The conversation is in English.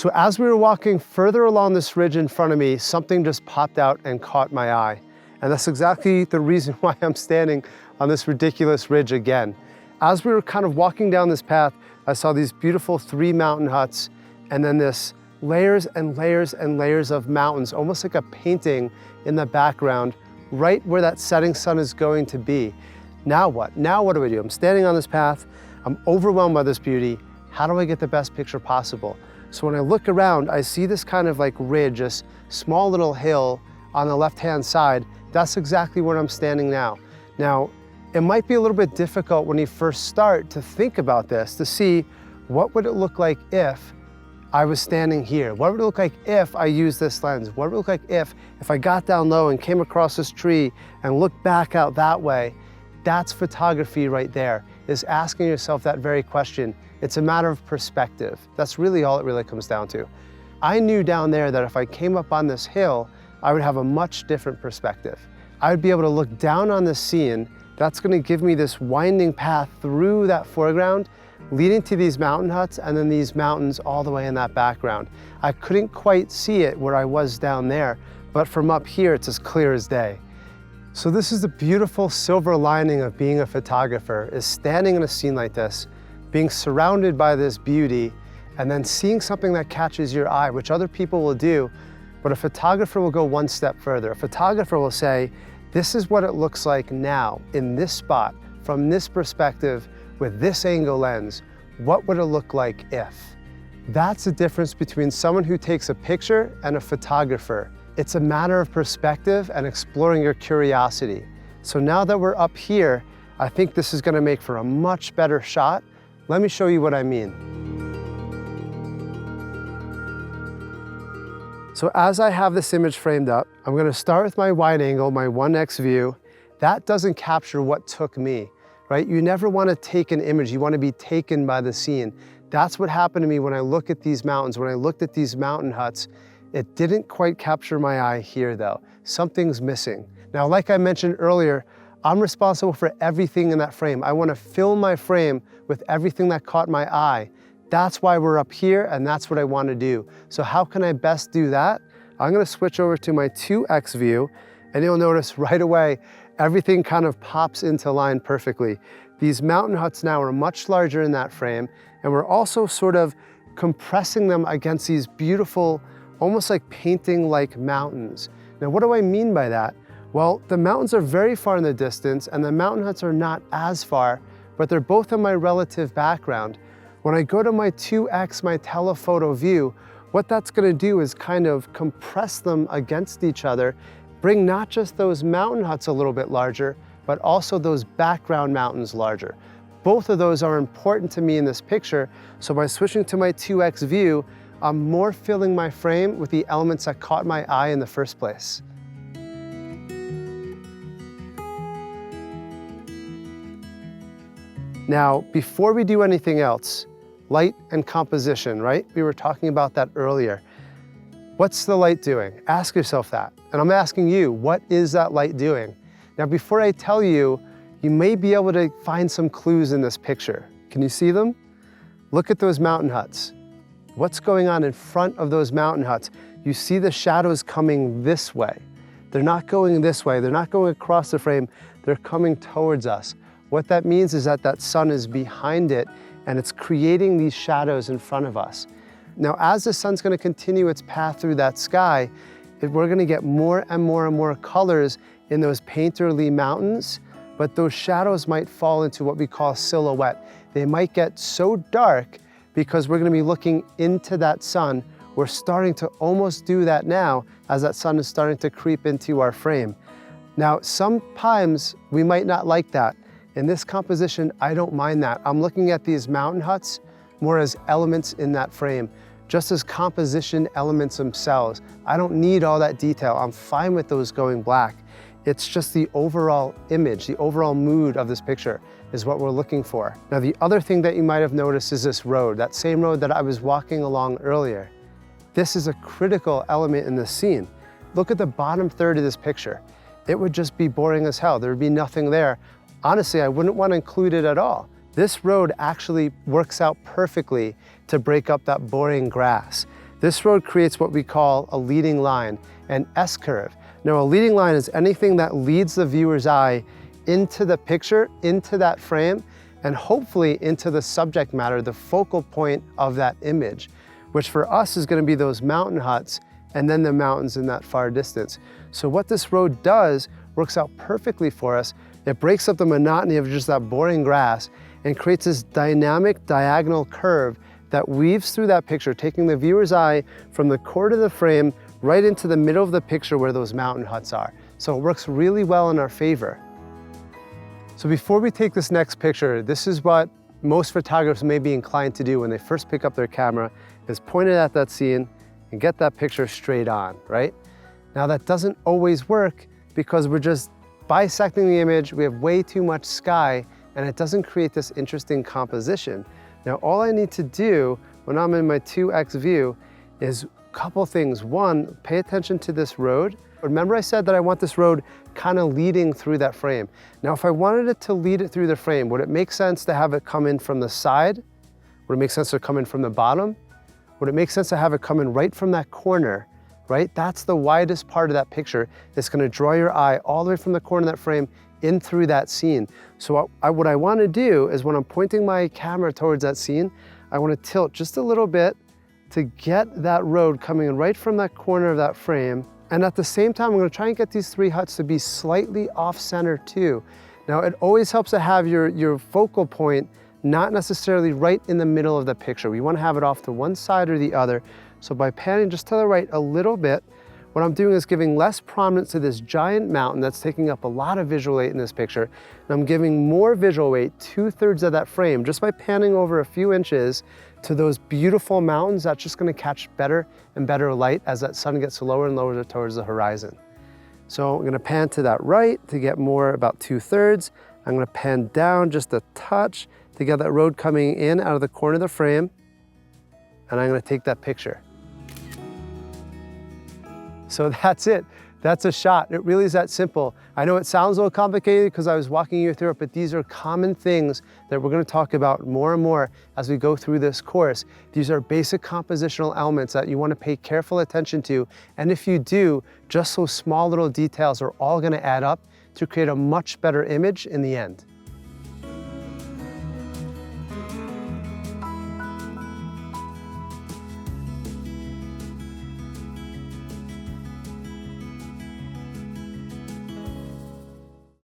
So as we were walking further along this ridge in front of me, something just popped out and caught my eye. And that's exactly the reason why I'm standing on this ridiculous ridge again. As we were kind of walking down this path, I saw these beautiful 3 mountain huts, and then this layers and layers and layers of mountains, almost like a painting in the background, right where that setting sun is going to be. Now what? Now what do I do? I'm standing on this path, I'm overwhelmed by this beauty. How do I get the best picture possible? So when I look around, I see this kind of like ridge, this small little hill on the left-hand side. That's exactly where I'm standing now. Now, it might be a little bit difficult when you first start to think about this, to see what would it look like if I was standing here? What would it look like if I used this lens? What would it look like if I got down low and came across this tree and looked back out that way? That's photography right there, is asking yourself that very question. It's a matter of perspective. That's really all it really comes down to. I knew down there that if I came up on this hill, I would have a much different perspective. I would be able to look down on this scene. That's gonna give me this winding path through that foreground, leading to these mountain huts and then these mountains all the way in that background. I couldn't quite see it where I was down there, but from up here, it's as clear as day. So this is the beautiful silver lining of being a photographer, is standing in a scene like this, being surrounded by this beauty, and then seeing something that catches your eye, which other people will do, but a photographer will go one step further. A photographer will say, this is what it looks like now, in this spot, from this perspective, with this angle lens. What would it look like if? That's the difference between someone who takes a picture and a photographer. It's a matter of perspective and exploring your curiosity. So now that we're up here, I think this is gonna make for a much better shot. Let me show you what I mean. So as I have this image framed up, I'm gonna start with my wide angle, my 1x view. That doesn't capture what took me, right? You never wanna take an image, you wanna be taken by the scene. That's what happened to me when I look at these mountains, when I looked at these mountain huts. It didn't quite capture my eye here though. Something's missing. Now, like I mentioned earlier, I'm responsible for everything in that frame. I wanna fill my frame with everything that caught my eye. That's why we're up here, and that's what I wanna do. So how can I best do that? I'm gonna switch over to my 2x view, and you'll notice right away, everything kind of pops into line perfectly. These mountain huts now are much larger in that frame, and we're also sort of compressing them against these beautiful, almost like painting-like mountains. Now, what do I mean by that? Well, the mountains are very far in the distance, and the mountain huts are not as far, but they're both in my relative background. When I go to my 2x, my telephoto view, what that's gonna do is kind of compress them against each other, bring not just those mountain huts a little bit larger, but also those background mountains larger. Both of those are important to me in this picture, so by switching to my 2x view, I'm more filling my frame with the elements that caught my eye in the first place. Now, before we do anything else, light and composition, right? We were talking about that earlier. What's the light doing? Ask yourself that. And I'm asking you, what is that light doing? Now, before I tell you, you may be able to find some clues in this picture. Can you see them? Look at those mountain huts. What's going on in front of those mountain huts? You see the shadows coming this way. They're not going this way. They're not going across the frame. They're coming towards us. What that means is that that sun is behind it, and it's creating these shadows in front of us. Now, as the sun's gonna continue its path through that sky, we're gonna get more and more and more colors in those painterly mountains, but those shadows might fall into what we call silhouette. They might get so dark because we're gonna be looking into that sun. We're starting to almost do that now as that sun is starting to creep into our frame. Now, sometimes we might not like that. In this composition, I don't mind that. I'm looking at these mountain huts more as elements in that frame, just as composition elements themselves. I don't need all that detail. I'm fine with those going black. It's just the overall image, the overall mood of this picture is what we're looking for. Now, the other thing that you might have noticed is this road, that same road that I was walking along earlier. This is a critical element in this scene. Look at the bottom third of this picture. It would just be boring as hell. There would be nothing there. Honestly, I wouldn't want to include it at all. This road actually works out perfectly to break up that boring grass. This road creates what we call a leading line, an S-curve. Now, a leading line is anything that leads the viewer's eye into the picture, into that frame, and hopefully into the subject matter, the focal point of that image, which for us is going to be those mountain huts and then the mountains in that far distance. So what this road does works out perfectly for us. It breaks up the monotony of just that boring grass and creates this dynamic diagonal curve that weaves through that picture, taking the viewer's eye from the core of the frame right into the middle of the picture where those mountain huts are. So it works really well in our favor. So before we take this next picture, this is what most photographers may be inclined to do when they first pick up their camera, is point it at that scene and get that picture straight on, right? Now that doesn't always work because we're just bisecting the image, we have way too much sky, and it doesn't create this interesting composition. Now all I need to do when I'm in my 2x view is a couple things. One, pay attention to this road. Remember I said that I want this road kind of leading through that frame. Now if I wanted it to lead it through the frame, would it make sense to have it come in from the side? Would it make sense to come in from the bottom? Would it make sense to have it come in right from that corner, right? That's the widest part of that picture. It's gonna draw your eye all the way from the corner of that frame in through that scene. So what I wanna do is when I'm pointing my camera towards that scene, I wanna tilt just a little bit to get that road coming in right from that corner of that frame. And at the same time, I'm gonna try and get these three huts to be slightly off center too. Now it always helps to have your focal point not necessarily right in the middle of the picture. We wanna have it off to one side or the other. So by panning just to the right a little bit, what I'm doing is giving less prominence to this giant mountain that's taking up a lot of visual weight in this picture. And I'm giving more visual weight, 2/3 of that frame, just by panning over a few inches to those beautiful mountains that's just gonna catch better and better light as that sun gets lower and lower towards the horizon. So I'm gonna pan to that right to get more, about 2/3. I'm gonna pan down just a touch to get that road coming in out of the corner of the frame. And I'm gonna take that picture. So that's it. That's a shot. It really is that simple. I know it sounds a little complicated because I was walking you through it, but these are common things that we're going to talk about more and more as we go through this course. These are basic compositional elements that you want to pay careful attention to. And if you do, just those small little details are all going to add up to create a much better image in the end.